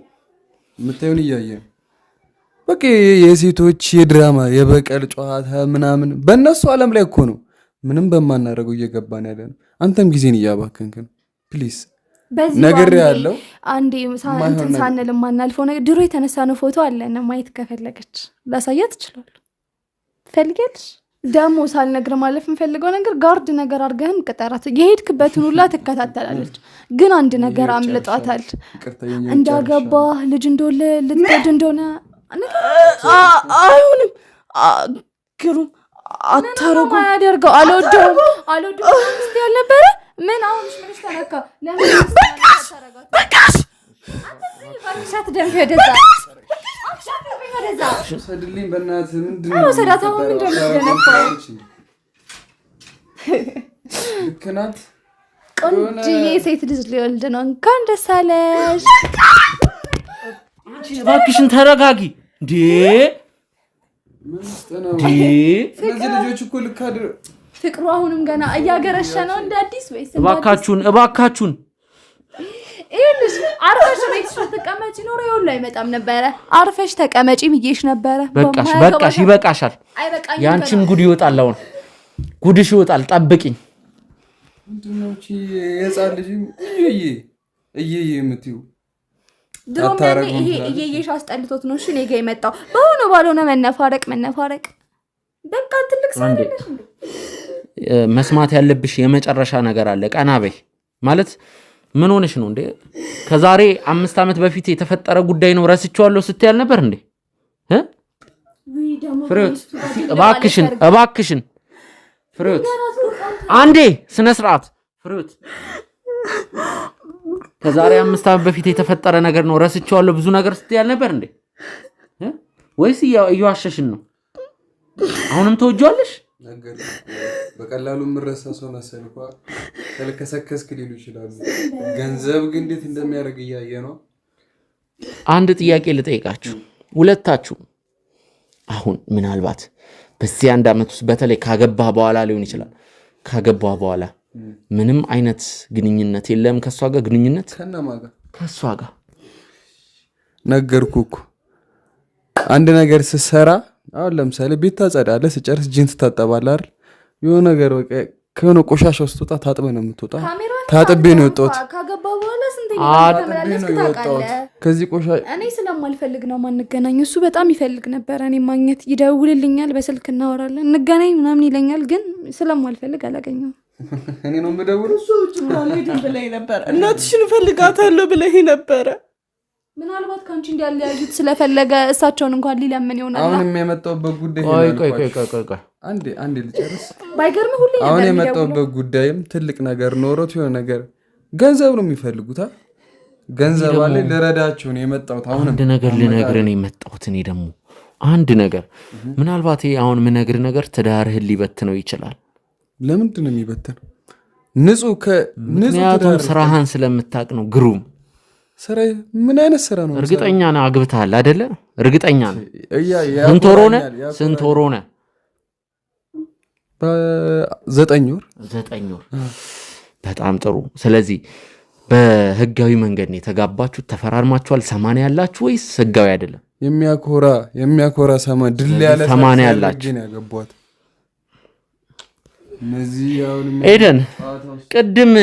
የምታዩን፣ እያየ ነው። በቃ የሴቶች የድራማ የበቀል ጨዋታ ምናምን በእነሱ ዓለም ላይ እኮ ነው። ምንም በማናደርገው እየገባን ያለ ነው። አንተም ጊዜን እያባከንክ ነው። ፕሊዝ ነገር ያለው አንዴ ሳንል የማናልፈው ነገር ድሮ የተነሳነው ፎቶ አለን። ማየት ከፈለገች ላሳያት ይችላል። ትፈልጊያለሽ? ደግሞ ሳልነግር ማለፍ የምፈልገው ነገር ጋርድ ነገር አድርገህም ቅጠራት። የሄድክበትን ሁላ ትከታተላለች። ግን አንድ ነገር አምልጧታል። እንዳገባ ልጅ እንደወለ ልትወልድ እንደሆነ አይሆንም። ግሩም አታረጉ ያደርገው አልወደውም ስ ያልነበረ ምን አሁን ምንሽ ተነካ? ለምን በቃሽ ደንፍ ወደዛ ሰድልኝ በእናትህ። ምንድነው ሰዳታውን ልክናት ቆንጆዬ ሴት ልጅ ሊወልድ ነው። እንኳን ደስ አለሽ። እባክሽን ተረጋጊ። እንዴ እነዚህ ልጆች እኮ ልክ ፍቅሩ አሁንም ገና እያገረሸ ነው እንደ አዲስ ወይስ? እባካችሁን ይኸውልሽ አርፈሽ ቤትሽ ተቀመጪ ኖሮ ይኸውልህ አይመጣም ነበረ። አርፈሽ ተቀመጪ ብዬሽ ነበረ። በቃሽ፣ ይበቃሻል። ያንቺም ጉድ ይወጣል። አሁን ጉድሽ ይወጣል። ጠብቂኝ። ምንድነው እቺ የጻን ልጅ እየዬ የምትይው? ድሮም ያኔ ይሄ እየዬሽ አስጠልቶት ነው እሺ እኔ ጋር የመጣው። ባልሆነ መነፋረቅ በቃ ትልቅ ሰው አይደለሽ። መስማት ያለብሽ የመጨረሻ ነገር አለ። ቀና በይ ማለት ምን ሆነሽ ነው እንዴ? ከዛሬ 5 ዓመት በፊት የተፈጠረ ጉዳይ ነው ረስቼዋለሁ ስትያል ነበር እንዴ? ፍሬዎት እባክሽን ፍሬዎት አንዴ ስነ ስርዓት። ፍሬዎት ከዛሬ 5 ዓመት በፊት የተፈጠረ ነገር ነው ረስቼዋለሁ ብዙ ነገር ስትያል ነበር እንዴ? ወይስ እየዋሸሽን ነው? አሁንም ተወጇለሽ? ነገር በቀላሉ ምረሳ ሰው መሰልኳ ተልከሰከስክ ሊሉ ይችላሉ። ገንዘብ ግን እንዴት እንደሚያደርግ እያየ ነው። አንድ ጥያቄ ልጠይቃችሁ ሁለታችሁ። አሁን ምናልባት በዚህ 1 ዓመት ውስጥ በተለይ ካገባ በኋላ ሊሆን ይችላል። ካገባ በኋላ ምንም አይነት ግንኙነት የለም ከሷ ጋር? ግንኙነት ከሷ ጋር ነገርኩ እኮ። አንድ ነገር ስትሰራ አሁን ለምሳሌ ቤት ታጸዳለህ፣ ስጨርስ ጂንስ ታጠባለህ አይደል? የሆነ ነገር በቃ ከሆነ ቆሻሻ ውስጥ ወጣ ታጥበህ ነው የምትወጣው። ታጥቤ ነው የወጣሁት። ካገባ በኋላ ስንተኛ ተመላለስክ ታውቃለህ? ከዚህ ቆሻሻ እኔ ስለማልፈልግ ነው ማንገናኝ። እሱ በጣም ይፈልግ ነበር እኔ ማግኘት። ይደውልልኛል፣ በስልክ እናወራለን፣ እንገናኝ ምናምን ይለኛል። ግን ስለማልፈልግ አላገኘውም። እኔ ነው የምደውለው። እሱ ውጭ አልሄድም ብለኸኝ ነበር። እናትሽን እፈልጋታለሁ ብለኸኝ ነበረ። ምናልባት ካንቺ እንዲያለያዩት ስለፈለገ እሳቸውን እንኳን ሊለምን ይሆናል። አሁን የመጣሁበት ጉዳይ ቆይ አንዴ ልጨርስ። ባይገርም ሁሌ አሁን የመጣሁበት ጉዳይም ትልቅ ነገር ኖሮት የሆነ ነገር ገንዘብ ነው የሚፈልጉት። ገንዘብ አለ ልረዳቸው ነው የመጣሁት። አሁን አንድ ነገር ልነግርህ ነው የመጣሁት። እኔ ደግሞ አንድ ነገር ምናልባት አሁን ምነግርህ ነገር ትዳርህን ሊበትነው ይችላል። ለምንድን ነው የሚበትነው? ምክንያቱም ስራህን ስለምታውቅ ነው። ግሩም ስራ ምን አይነት ስራ ነው? እርግጠኛ ነህ አግብተሃል አይደለ? እርግጠኛ ነህ? ስንት ወር ሆነ? 9 ወር። 9 ወር። በጣም ጥሩ። ስለዚህ በህጋዊ መንገድ ነው የተጋባችሁት? ተፈራርማችኋል? 80 ያላችሁ ወይስ ህጋዊ አይደለም? የሚያኮራ 80 ድል ያለ 80 ያላችሁ ያገቧት። እነዚህ ኤደን ቅድም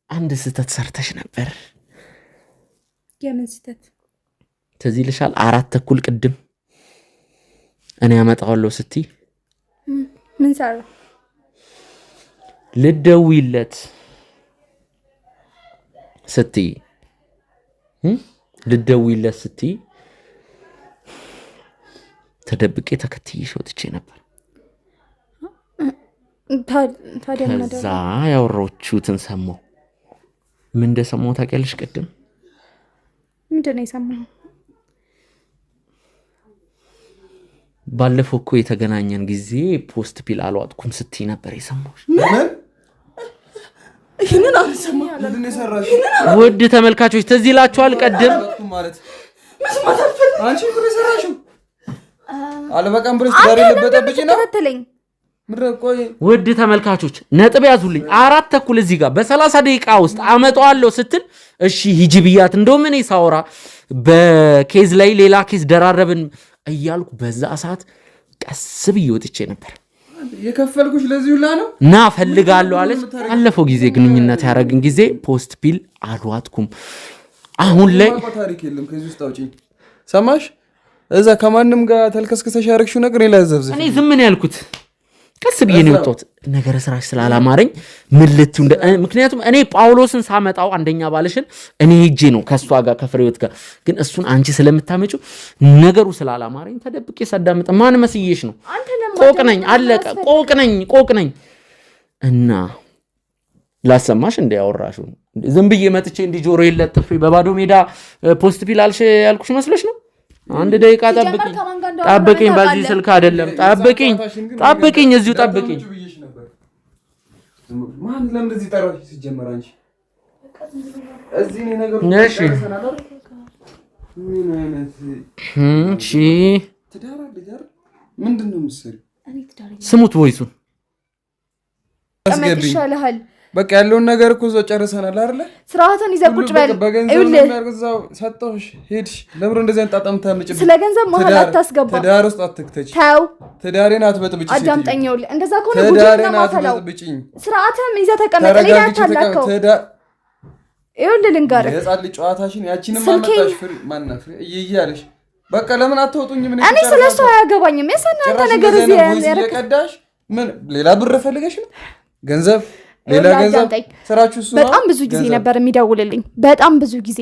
አንድ ስህተት ሰርተሽ ነበር። የምን ስህተት? ትዝ ይልሻል? 4:30 ቅድም እኔ አመጣዋለሁ ስትይ ምን ሰራ? ልደውይለት ስትይ ተደብቄ ተከትዬሽ ወጥቼ ነበር። ታዲያ ምን አደረገ? ከዛ ያወራችሁትን ሰማሁ። ምን እንደሰማሁ ታውቂያለሽ? ቅድም ምንድን ነው የሰማኸው? ባለፈው እኮ የተገናኘን ጊዜ ፖስት ፒል አልዋጥኩም ስትይ ነበር የሰማሁሽ። ይህንን አልሰማሁም። ምንድን ነው የሰራሽ? ውድ ተመልካቾች ትዝ ይላችኋል? ቀድም አንቺ እኮ ነው የሰራሽው። አለበቃም ብለሽ ዛሬ ለበጠብጪ ነው ተከተለኝ። ውድ ተመልካቾች ነጥብ ያዙልኝ። 4:30 እዚህ ጋር በ30 ደቂቃ ውስጥ አመጣዋለሁ ስትል እሺ ሂጂ ብያት። እንደውም እኔ ሳወራ በኬዝ ላይ ሌላ ኬዝ ደራረብን እያልኩ በዛ ሰዓት ቀስ ብዬ ወጥቼ ነበር። የከፈልኩሽ ለዚህ ሁላ ነው እና ፈልጋለሁ አለች። አለፈው ጊዜ ግንኙነት ያደረግን ጊዜ ፖስት ፒል አልዋጥኩም። አሁን ላይ ታሪክ የለም። ከዚህ ውስጥ አውጪኝ። ሰማሽ? እዛ ከማንም ጋር ተልከስከሰሽ ያረግሽው ነገር ሌላ ዘብዘብ። እኔ ዝም ነው ያልኩት። ቀስ ብዬ ነው የወጣሁት። ነገረ ስራሽ ስላላማረኝ ምልቱ ምክንያቱም እኔ ጳውሎስን ሳመጣው አንደኛ ባልሽን እኔ ሄጄ ነው ከሷ ጋር ከፍሬዎት ጋር ግን እሱን አንቺ ስለምታመጪው ነገሩ ስላላማረኝ ተደብቄ ሳዳምጥ ማን መስዬሽ ነው? ቆቅነኝ አለቀ። ቆቅነኝ እና ላሰማሽ እንዲያወራሹ ዝም ብዬ መጥቼ እንዲ ጆሮ ይለጥፍ በባዶ ሜዳ ፖስት ፒል አልሽ ያልኩሽ መስለሽ ነው? አንድ ደቂቃ ጠብቂኝ። በዚህ ስልክ አይደለም። ጠብቂኝ፣ እዚሁ ጠብቂኝ። ማን ለምን እዚህ ጠራሽ? ሲጀመር አንቺ እዚህ ነው ነገር እሺ። ምን አይነት እሺ፣ ትዳር አለ። ምንድነው የምትሰሪው? ስሙት ቮይሱን አስገብኝ። ይሻልሃል። በቃ ያለውን ነገር እኮ እዛው ጨርሰናል አይደል? ስርዓትን ይዘህ ቁጭ በል። በገንዘብ ነው የሚያርገዛው። ሰጠሁሽ፣ ሄድሽ። ለምን እንደዚህ አንጣጣም ታምጪ? ስለ ገንዘብ መሀል አታስገባ። ትዳር ውስጥ አትክተች። ተው፣ ትዳሬን አትበጥብጪ። አዳምጠኝ። እንደዛ ከሆነ ጉድና ማፈላው ስርዓትን ይዘህ ተቀመጥ። ሌላ ታላከው ይኸውልህ ልንገርህ፣ የህፃን ልጅ ጨዋታሽን ያቺንም አመጣሽ። ፍሪ ማናት እያለሽ በቃ ለምን አትወጡኝም? እኔ ስለሱ አያገባኝም። የሰናንተ ነገር እዚህ ያረቀዳሽ ምን ሌላ ብር ፈልገሽ ነው? ገንዘብ ሌላ ገንዘብ ስራችሁ እሱ። በጣም ብዙ ጊዜ ነበር የሚደውልልኝ። በጣም ብዙ ጊዜ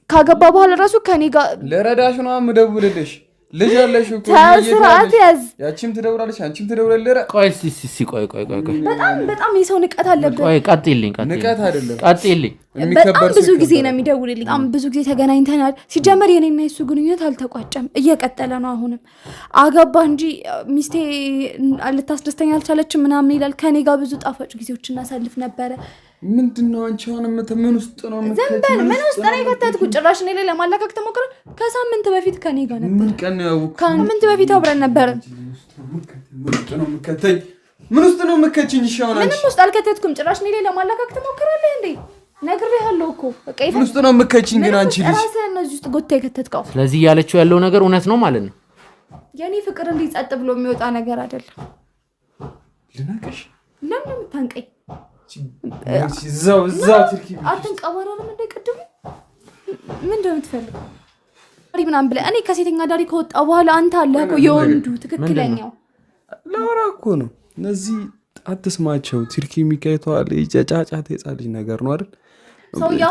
ካገባ በኋላ ራሱ ከኔ ጋር ለረዳሽ ነው የምደውልልሽ። ልጅ አለሽ እኮ ስርዓት ያዝ። ያቺም ትደውላለሽ፣ አንቺም ትደውላለሽ። ቆይ ቆይ በጣም የሰው ንቀት አለበት። ቆይ ቀጥይልኝ። ንቀት አይደለም ቀጥይልኝ። በጣም ብዙ ጊዜ ነው የሚደውልልኝ። በጣም ብዙ ጊዜ ተገናኝተናል። ሲጀመር የኔና የሱ ግንኙነት አልተቋጨም፣ እየቀጠለ ነው። አሁንም አገባ እንጂ ሚስቴ ልታስደስተኝ አልቻለችም ምናምን ይላል። ከኔ ጋር ብዙ ጣፋጭ ጊዜዎች እናሳልፍ ነበረ። ምንድነው አንቺ አሁን ምን ውስጥ ነው ዘንበል ምን ውስጥ ነው የከተትኩት? ጭራሽ እኔ ላይ ለማላቀቅ ተሞክረ። ከሳምንት በፊት ከኔ ጋር ነበር። ምን ቀን ነው? ከሳምንት በፊት አብረን ነበር። ምን ውስጥ ነው የምከችኝ? እሺ አሁን አንቺ ምንም ውስጥ አልከተትኩም። ጭራሽ እኔ ላይ ለማላቀቅ ተሞክራለህ እንዴ? ነግሬሃለሁ እኮ በቃ ምን ውስጥ ነው የምከችኝ? ግን አንቺ ልጅ ራስህን ነው እዚህ ውስጥ ጎታ የከተትከው። ስለዚህ ያለችው ያለው ነገር እውነት ነው ማለት ነው። የኔ ፍቅር እንዲህ ጸጥ ብሎ የሚወጣ ነገር አይደለም። ልናቀሽ ለምን የምታንቀኝ? እዛው ትርኪ አትንቀበረርም እንደ ቅድሙ ምንድን ነው የምትፈልገው? ምናምን ብለህ እኔ ከሴተኛ ዳሪ ከወጣ በኋላ አንተ አለህ እኮ የወንዱ ትክክለኛው። ለወራ እኮ ነው እነዚህ አትስማቸው። ትርኪ የሚካይተዋል ጫጫት የጻ ልጅ ነገር ነው አይደል?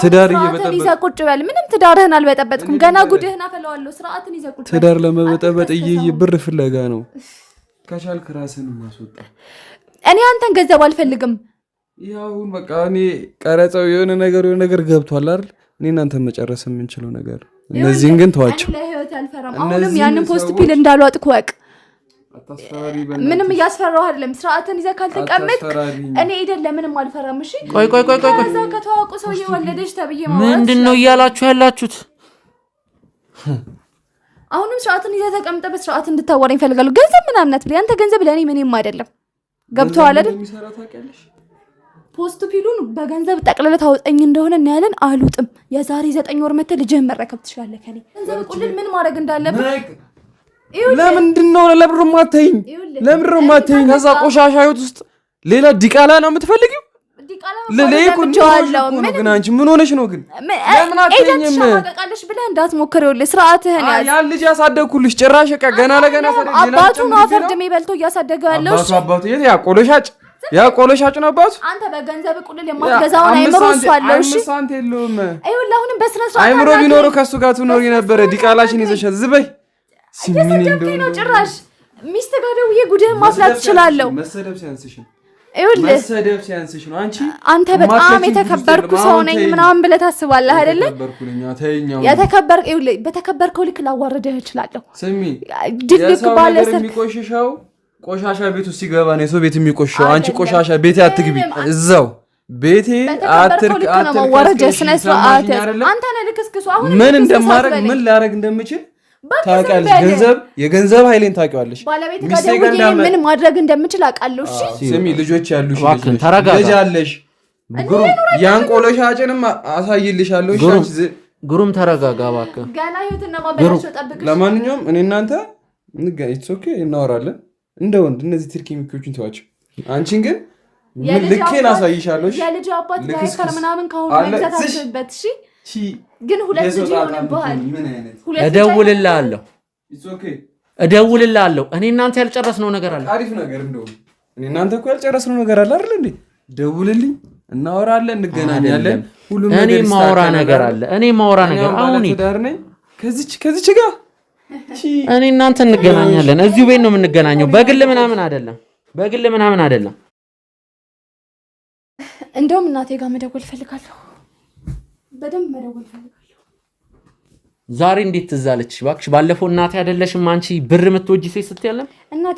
ትዳር እየበጠበጥ ይዘህ ቁጭ በል። ምንም ትዳርህን አልበጠበጥኩም። ገና ጉድህን አፈለዋለሁ። ስርዓትን ይዘህ ቁጭ በል። ትዳር ለመበጠበጥ ብር ፍለጋ ነው። ከቻልክ ራስህን ማስወጣ። እኔ አንተን ገንዘብ አልፈልግም። ያውን በቃ እኔ ቀረጸው የሆነ ነገር ገብቷል አይደል? እኔ እናንተ መጨረስ የምንችለው ነገር እነዚህን ግን ተዋቸው። ለህይወት ያልፈራም። አሁንም ያንን ፖስት ፒል እንዳልዋጥኩ ወቅ ምንም እያስፈራው አይደለም። ስርዓትን ይዘህ ካልተቀመጥክ እኔ አይደለም ምንም አልፈራም። እሺ ቆይ ከዛ ከተዋወቁ ሰው የወለደች ተብዬ ማለት ምንድነው እያላችሁ ያላችሁት? አሁንም ስርዓትን ይዘህ ተቀምጠህ በስርዓት እንድታወራኝ እፈልጋለሁ። ገንዘብ ምናምን አትበል። ያንተ ገንዘብ ለእኔ ምንም አይደለም። ገብቶሃል አይደል? ፖስት ፒሉን በገንዘብ ጠቅልለህ ታወጣኝ እንደሆነ እናያለን። አልውጥም። የዛሬ 9 ወር መተህ ልጅህን መረከብ ትችላለህ ከኔ። ገንዘብ ቁልል ምን ማድረግ እንዳለብህ ለምንድን ነው ለብር ማተኝ? ለብር ማተኝ? ከዛ ቆሻሻ ህይወት ውስጥ ሌላ ዲቃላ ነው የምትፈልጊው? ግን አንቺ ምን ሆነሽ ነው ግን? ለምን አትተኝም? ማቀቃለሽ ብለህ እንዳትሞክር። ይኸውልህ ስርዓትህን ያዝ። ያን ልጅ ያሳደግኩልሽ ጭራሽ በቃ ገና ለገና አባቱ ነው አፈርድሜ በልቶ እያሳደገው ያለው። እሺ አባቱ የት ያ ቆሎሻጭ ነው አባቱ። አንተ በገንዘብ ቁልል የማትገዛውን አይምሮ እሱ አለው። እሺ ሳንት የለውም። ይኸውልህ አሁንም በስነ ስርዓት አይምሮ ቢኖረው ከሱ ጋር ትኖሪ ነበረ። ዲቃላሽን ይዘሽ ዝበይ እየሰደብከኝ ነው። ጭራሽ ሚስት ጋር ደውዬ ጉድህን ማፍላት እችላለሁ። መሰደብ ሲያንስሽ መሰደብ ሲያንስሽ ነው። አንተ በጣም የተከበርኩ ሰው ነኝ ምናምን ብለህ ታስባለህ አይደለ? በተከበርከው ልክ ላዋርድህ እችላለሁ። ስሚ ድልክ ባለ የሚቆሽሸው ቆሻሻ ቤት ውስጥ ሲገባ ነው የሰው ቤት የሚቆሽሸው። አንቺ ቆሻሻ ቤቴ አትግቢ፣ እዛው ቤቴ አትርክ ወረጀ ስነ ስርዓት። አንተ ነህ ልክስክሱ። አሁን ምን እንደማረግ ምን ላረግ እንደምችል ታውቂያለሽ። የገንዘብ ኃይሌን ታውቂዋለሽ። ሚስቴ ጋር ምን ማድረግ እንደምችል አውቃለሁ። እሺ ስሚ ልጆች ያሉሽ ልጅ አለሽ። ያን ቆሎሻጭንም አሳይልሻለሁ። እሺ ግሩም ተረጋጋ እባክህ። ገና ህይወትና ማበላሽው ጠብቅሽ። ለማንኛውም እኔ እናንተ ኢትስ ኦኬ እናወራለን እንደ ወንድ። እነዚህ ትርኪ ሚኪዎችን ተዋቸው። አንቺን ግን ልኬን አሳይሻለሁ። የልጅ አባት ዳይፐር ምናምን ካሁን መግዛት አስብበት። እሺ ግን ሁለት ልጅ ይሆንብሃል። እደውልልሃለሁ እደውልልሃለሁ። እኔ እናንተ ያልጨረስነው ነገር አለ። አሪፍ ነገር እንደውም እኔ እናንተ እኮ ያልጨረስነው ነገር አለ አይደል እንዴ? ደውልልኝ፣ እናወራለን፣ እንገናኛለን። ሁሉም ነገር እኔ ማውራ ነገር አለ። እኔ ማውራ ነገር አሁን ዳር ነኝ ከዚች ጋር እኔ እናንተ እንገናኛለን። እዚሁ ቤት ነው የምንገናኘው። በግል ምናምን አይደለም። እንደውም እናቴ ጋር መደወል ፈልጋለሁ። በደንብ መደወል ፈልጋለሁ። ዛሬ እንዴት ትዝ አለችሽ እባክሽ? ባለፈው እናቴ አይደለሽም አንቺ ብር የምትወጂ ሴት ስትያለም እናቴ